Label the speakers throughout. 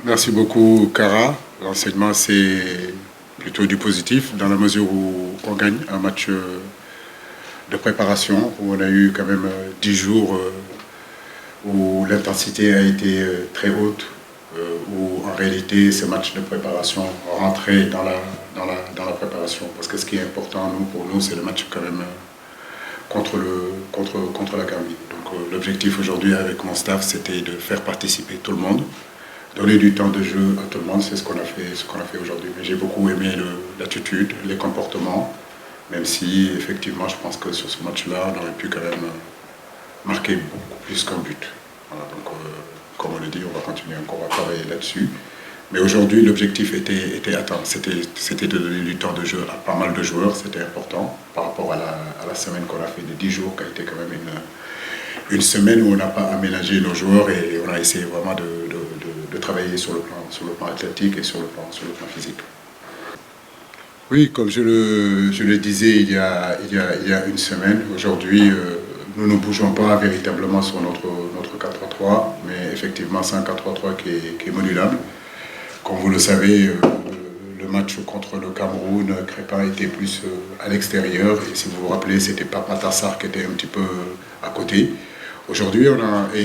Speaker 1: Merci beaucoup, Cara. L'enseignement, c'est plutôt du positif, dans la mesure où on gagne un match de préparation, où on a eu quand même 10 jours où l'intensité a été très haute, où en réalité, ce match de préparation rentrait dans la préparation. Parce que ce qui est important pour nous, c'est le match quand même contre la Gambie. Donc l'objectif aujourd'hui avec mon staff, c'était de faire participer tout le monde, donner du temps de jeu à tout le monde. C'est ce qu'on a fait aujourd'hui. Mais j'ai beaucoup aimé l'attitude, les comportements, même si effectivement je pense que sur ce match-là, on aurait pu quand même marquer beaucoup plus qu'un but. Voilà, donc comme on le dit, on va continuer encore à travailler là-dessus. Mais aujourd'hui, l'objectif était atteint. C'était de donner du temps de jeu à pas mal de joueurs. C'était important par rapport à la semaine qu'on a fait de 10 jours, qui a été quand même une semaine où on n'a pas aménagé nos joueurs et on a essayé vraiment de travailler sur le plan athlétique et sur le plan physique. Oui, comme je le disais il y a une semaine, aujourd'hui, nous ne bougeons pas véritablement sur notre 4-3, mais effectivement c'est un 4-3 qui est modulable. Comme vous le savez, le match contre le Cameroun, Crépin était plus à l'extérieur. Et si vous vous rappelez, c'était Pape Matar Sarr qui était un petit peu à côté. Aujourd'hui,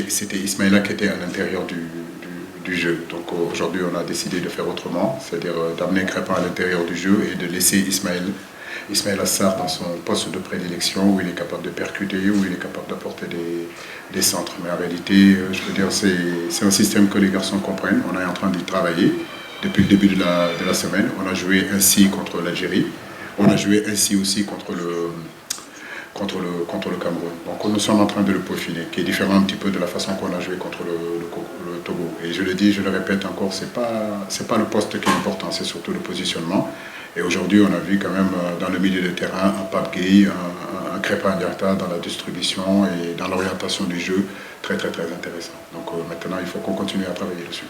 Speaker 1: c'était Ismaïla qui était à l'intérieur du jeu. Donc aujourd'hui, on a décidé de faire autrement, c'est-à-dire d'amener Crépin à l'intérieur du jeu et de laisser Ismaïla Sarr dans son poste de prédilection où il est capable de percuter, où il est capable d'apporter des centres. Mais en réalité, je veux dire, c'est un système que les garçons comprennent. On est en train d'y travailler depuis le début de la semaine. On a joué ainsi contre l'Algérie. On a joué ainsi aussi contre le Cameroun. Donc nous sommes en train de le peaufiner, qui est différent un petit peu de la façon qu'on a joué contre le Togo. Et je le dis, je le répète encore, c'est pas le poste qui est important, c'est surtout le positionnement. Et aujourd'hui, on a vu quand même dans le milieu de terrain un Pape Gueye, un Crépin Diatta dans la distribution et dans l'orientation du jeu très intéressant. Donc maintenant, il faut qu'on continue à travailler dessus.